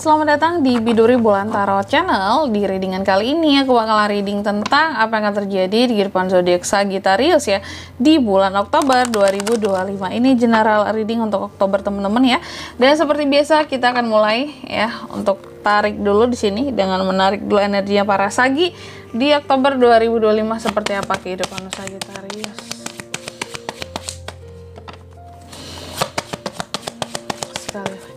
Selamat datang di Biduri Bulan Tarot Channel. Di readingan kali ini aku bakal reading tentang apa yang akan terjadi di kehidupan zodiak Sagittarius ya di bulan Oktober 2025. Ini general reading untuk Oktober teman-teman ya. Dan seperti biasa kita akan mulai ya untuk tarik dulu di sini dengan menarik dulu energinya para Sagi di Oktober 2025 seperti apa kehidupan Sagittarius. Sekali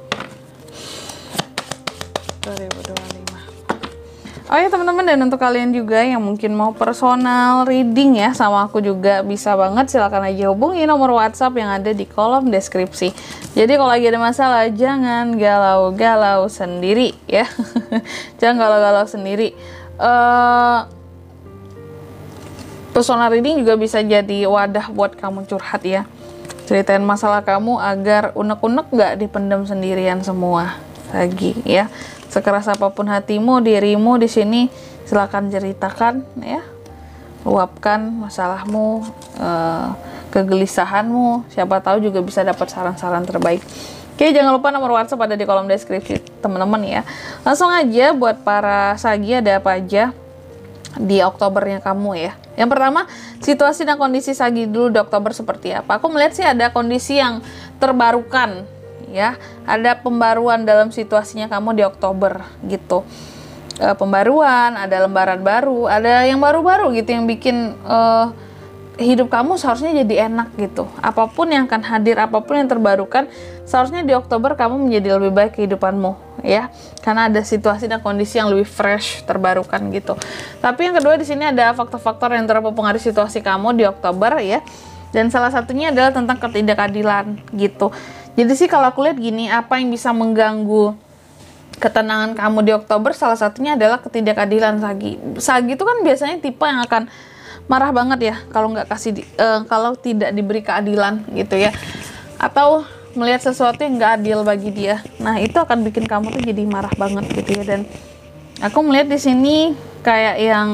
2025. Oh ya teman-teman, dan untuk kalian juga yang mungkin mau personal reading ya sama aku juga bisa banget, silahkan aja hubungi nomor WhatsApp yang ada di kolom deskripsi. Jadi kalau lagi ada masalah jangan galau-galau sendiri ya. Jangan galau-galau sendiri. Personal reading juga bisa jadi wadah buat kamu curhat ya. Ceritain masalah kamu agar unek-unek gak dipendam sendirian semua lagi ya. Sekeras apapun hatimu, dirimu di sini silakan ceritakan ya. Luapkan masalahmu, kegelisahanmu. Siapa tahu juga bisa dapat saran-saran terbaik. Oke, jangan lupa nomor WhatsApp ada di kolom deskripsi teman-teman ya. Langsung aja buat para Sagi, ada apa aja di Oktobernya kamu ya. Yang pertama, situasi dan kondisi Sagi dulu di Oktober seperti apa. Aku melihat sih ada kondisi yang terbarukan ya, ada pembaruan dalam situasinya kamu di Oktober gitu. Pembaruan, ada lembaran baru, ada yang baru-baru gitu yang bikin hidup kamu seharusnya jadi enak gitu. Apapun yang akan hadir, apapun yang terbarukan, seharusnya di Oktober kamu menjadi lebih baik kehidupanmu ya, karena ada situasi dan kondisi yang lebih fresh, terbarukan gitu. Tapi yang kedua di sini ada faktor-faktor yang terpengaruh situasi kamu di Oktober ya, dan salah satunya adalah tentang ketidakadilan gitu. Jadi sih kalau aku lihat gini, apa yang bisa mengganggu ketenangan kamu di Oktober, salah satunya adalah ketidakadilan Sagi. Sagi itu kan biasanya tipe yang akan marah banget ya kalau nggak kalau tidak diberi keadilan gitu ya, atau melihat sesuatu yang nggak adil bagi dia. Nah itu akan bikin kamu tuh jadi marah banget gitu ya. Dan aku melihat di sini kayak yang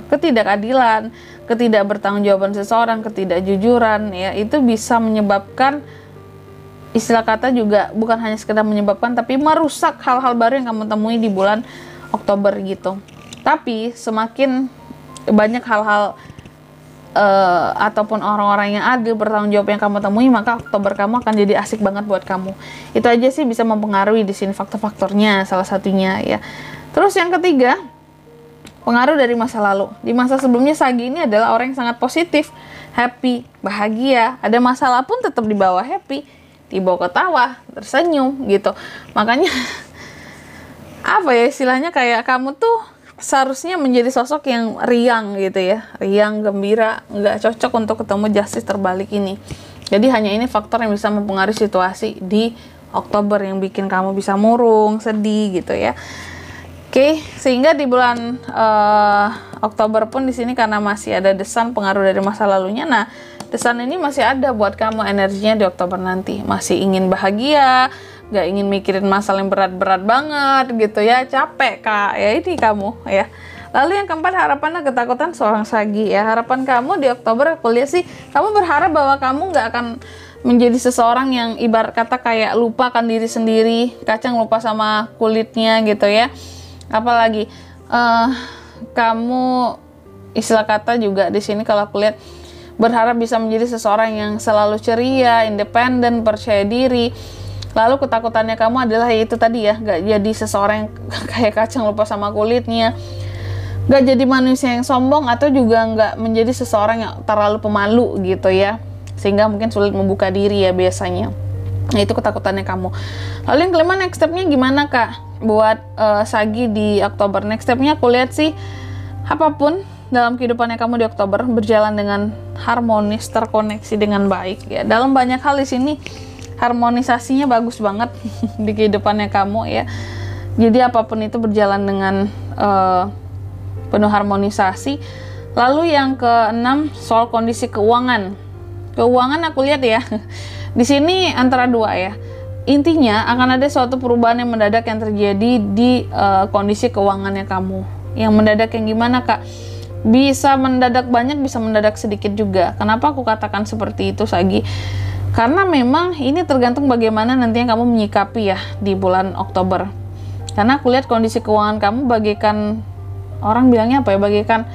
ketidakadilan, ketidakbertanggungjawaban seseorang, ketidakjujuran ya, itu bisa menyebabkan, istilah kata juga bukan hanya sekedar menyebabkan, tapi merusak hal-hal baru yang kamu temui di bulan Oktober gitu. Tapi semakin banyak hal-hal ataupun orang-orang yang adil bertanggung jawab yang kamu temui, maka Oktober kamu akan jadi asik banget buat kamu. Itu aja sih bisa mempengaruhi di sini faktor-faktornya, salah satunya ya. Terus yang ketiga, pengaruh dari masa lalu. Di masa sebelumnya Sagi ini adalah orang yang sangat positif, happy, bahagia. Ada masalah pun tetap dibawa happy, dibawa ketawa, tersenyum gitu. Makanya apa ya istilahnya, kayak kamu tuh seharusnya menjadi sosok yang riang gitu ya, riang, gembira, nggak cocok untuk ketemu justice terbalik ini. Jadi hanya ini faktor yang bisa mempengaruhi situasi di Oktober yang bikin kamu bisa murung, sedih gitu ya. Oke, sehingga di bulan Oktober pun di sini karena masih ada desan pengaruh dari masa lalunya. Nah, desan ini masih ada buat kamu energinya di Oktober nanti. Masih ingin bahagia, gak ingin mikirin masalah yang berat-berat banget gitu ya, capek kak, ya ini kamu ya. Lalu yang keempat, harapan dan ketakutan seorang Sagi ya. Harapan kamu di Oktober aku lihat sih, kamu berharap bahwa kamu gak akan menjadi seseorang yang ibarat kata kayak lupa akan diri sendiri, kacang lupa sama kulitnya gitu ya. Apalagi kamu istilah kata juga di sini kalau aku lihat berharap bisa menjadi seseorang yang selalu ceria, independen, percaya diri. Lalu ketakutannya kamu adalah itu tadi ya, gak jadi seseorang yang kayak kacang lupa sama kulitnya, gak jadi manusia yang sombong, atau juga gak menjadi seseorang yang terlalu pemalu gitu ya, sehingga mungkin sulit membuka diri ya biasanya. Nah itu ketakutannya kamu. Lalu yang kelima, next stepnya gimana kak buat Sagi di Oktober? Next stepnya aku lihat sih, apapun dalam kehidupannya kamu di Oktober berjalan dengan harmonis, terkoneksi dengan baik ya. Dalam banyak hal di sini harmonisasinya bagus banget di kehidupannya kamu ya. Jadi apapun itu berjalan dengan penuh harmonisasi. Lalu yang keenam, soal kondisi keuangan. Keuangan aku lihat ya, di sini antara dua ya. Intinya akan ada suatu perubahan yang mendadak yang terjadi di kondisi keuangannya kamu. Yang mendadak yang gimana kak? Bisa mendadak banyak, bisa mendadak sedikit juga. Kenapa aku katakan seperti itu Sagi? Karena memang ini tergantung bagaimana nantinya kamu menyikapi ya di bulan Oktober. Karena aku lihat kondisi keuangan kamu bagaikan, orang bilangnya apa ya, bagaikan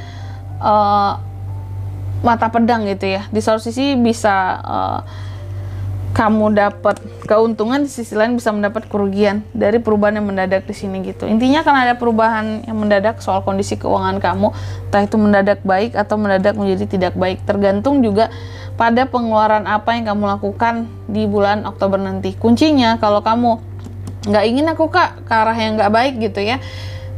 mata pedang gitu ya. Di satu sisi bisa kamu dapat keuntungan, di sisi lain bisa mendapat kerugian dari perubahan yang mendadak di sini gitu. Intinya kan ada perubahan yang mendadak soal kondisi keuangan kamu, entah itu mendadak baik atau mendadak menjadi tidak baik. Tergantung juga pada pengeluaran apa yang kamu lakukan di bulan Oktober nanti. Kuncinya kalau kamu nggak ingin aku ke arah yang nggak baik gitu ya,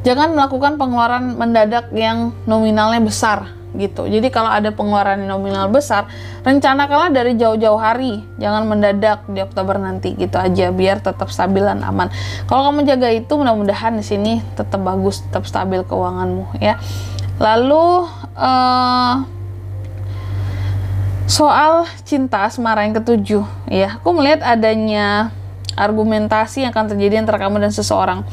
jangan melakukan pengeluaran mendadak yang nominalnya besar gitu. Jadi kalau ada pengeluaran nominal besar, rencanakanlah dari jauh-jauh hari, jangan mendadak di Oktober nanti gitu aja, biar tetap stabil dan aman. Kalau kamu jaga itu, mudah-mudahan di sini tetap bagus, tetap stabil keuanganmu ya. Lalu soal cinta asmara yang ketujuh ya, aku melihat adanya argumentasi yang akan terjadi antara kamu dan seseorang.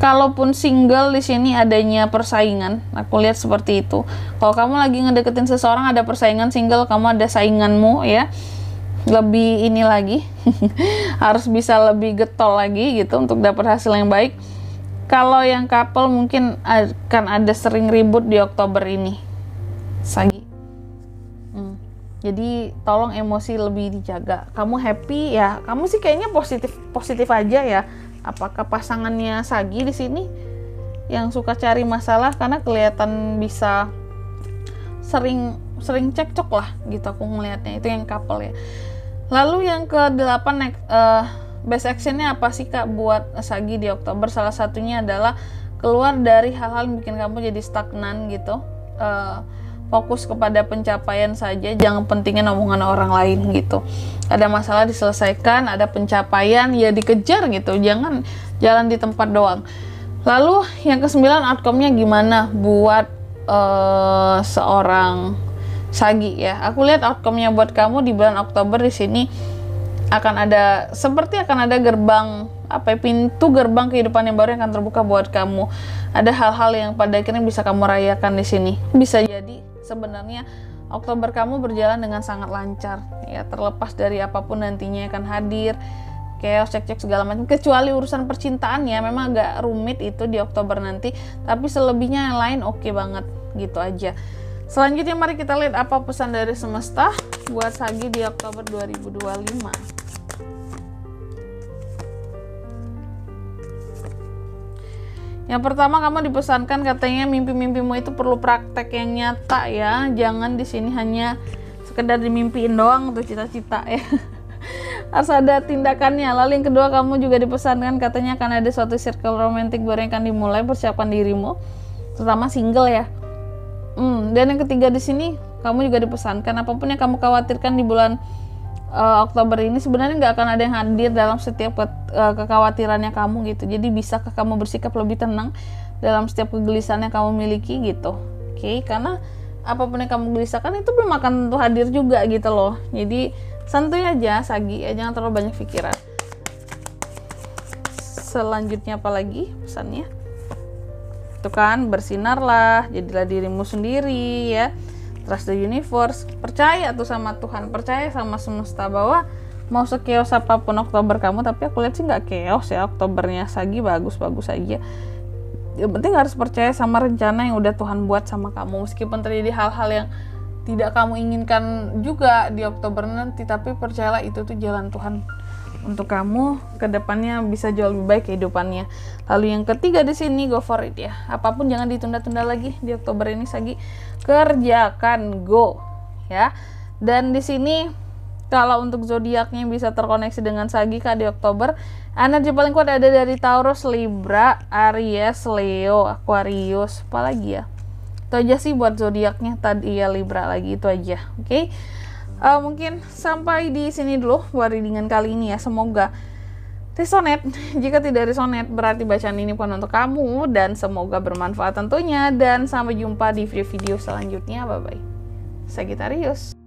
Kalaupun single di sini adanya persaingan, aku lihat seperti itu. Kalau kamu lagi ngedeketin seseorang ada persaingan, single kamu ada sainganmu ya. Lebih ini lagi, harus bisa lebih getol lagi gitu untuk dapat hasil yang baik. Kalau yang couple mungkin akan ada sering ribut di Oktober ini, Sagi. Jadi tolong emosi lebih dijaga. Kamu happy ya, kamu sih kayaknya positif aja ya. Apakah pasangannya Sagi di sini yang suka cari masalah, karena kelihatan bisa sering cekcok lah gitu aku ngelihatnya, itu yang couple ya. Lalu yang ke-8 best actionnya apa sih Kak buat Sagi di Oktober? Salah satunya adalah keluar dari hal-hal yang bikin kamu jadi stagnan gitu. Fokus kepada pencapaian saja, jangan pentingin omongan orang lain gitu. Ada masalah diselesaikan, ada pencapaian ya dikejar gitu, jangan jalan di tempat doang. Lalu yang ke-9 outcome-nya gimana buat seorang Sagi ya. Aku lihat outcome-nya buat kamu di bulan Oktober di sini akan ada gerbang pintu gerbang kehidupan yang baru yang akan terbuka buat kamu. Ada hal-hal yang pada akhirnya bisa kamu rayakan di sini. Bisa jadi sebenarnya Oktober kamu berjalan dengan sangat lancar ya, terlepas dari apapun nantinya akan hadir, chaos, cek-cek segala macam, kecuali urusan percintaan ya, memang agak rumit itu di Oktober nanti, tapi selebihnya yang lain oke banget gitu aja. Selanjutnya mari kita lihat apa pesan dari semesta buat Sagi di Oktober 2025. Yang pertama, kamu dipesankan katanya mimpi-mimpimu itu perlu praktek yang nyata ya. Jangan di sini hanya sekedar dimimpiin doang untuk cita-cita ya. Harus ada tindakannya. Lalu yang kedua, kamu juga dipesankan katanya akan ada suatu circle romantik baru yang akan dimulai, persiapkan dirimu. Terutama single ya. Dan yang ketiga di sini, kamu juga dipesankan apapun yang kamu khawatirkan di bulan Oktober ini sebenarnya nggak akan ada yang hadir dalam setiap kekhawatirannya kamu gitu. Jadi bisakah kamu bersikap lebih tenang dalam setiap kegelisahan yang kamu miliki gitu. Oke, karena apapun yang kamu gelisahkan itu belum akan tentu hadir juga gitu loh. Jadi santuy aja Sagi ya, jangan terlalu banyak pikiran. Selanjutnya apa lagi pesannya? Itu kan bersinarlah, jadilah dirimu sendiri ya. Trust the universe, percaya tuh sama Tuhan, percaya sama semesta bahwa mau sekeos apapun Oktober kamu, tapi aku lihat sih nggak keos ya Oktobernya Sagi, bagus-bagus aja. Yang penting harus percaya sama rencana yang udah Tuhan buat sama kamu, meskipun terjadi hal-hal yang tidak kamu inginkan juga di Oktober nanti, tapi percayalah itu tuh jalan Tuhan untuk kamu ke depannya bisa jauh lebih baik kehidupannya. Lalu yang ketiga di sini, go for it ya. Apapun jangan ditunda-tunda lagi di Oktober ini Sagi. Kerjakan, go ya. Dan di sini kalau untuk zodiaknya bisa terkoneksi dengan Sagi Kak di Oktober, energi paling kuat ada dari Taurus, Libra, Aries, Leo, Aquarius, apalagi ya. Itu aja sih buat zodiaknya, tadi ya Libra lagi, itu aja. Oke. Mungkin sampai di sini dulu buat readingan kali ini ya. Semoga resonate. Jika tidak resonate berarti bacaan ini bukan untuk kamu, dan semoga bermanfaat tentunya. Dan sampai jumpa di video-video selanjutnya. Bye bye. Sagittarius.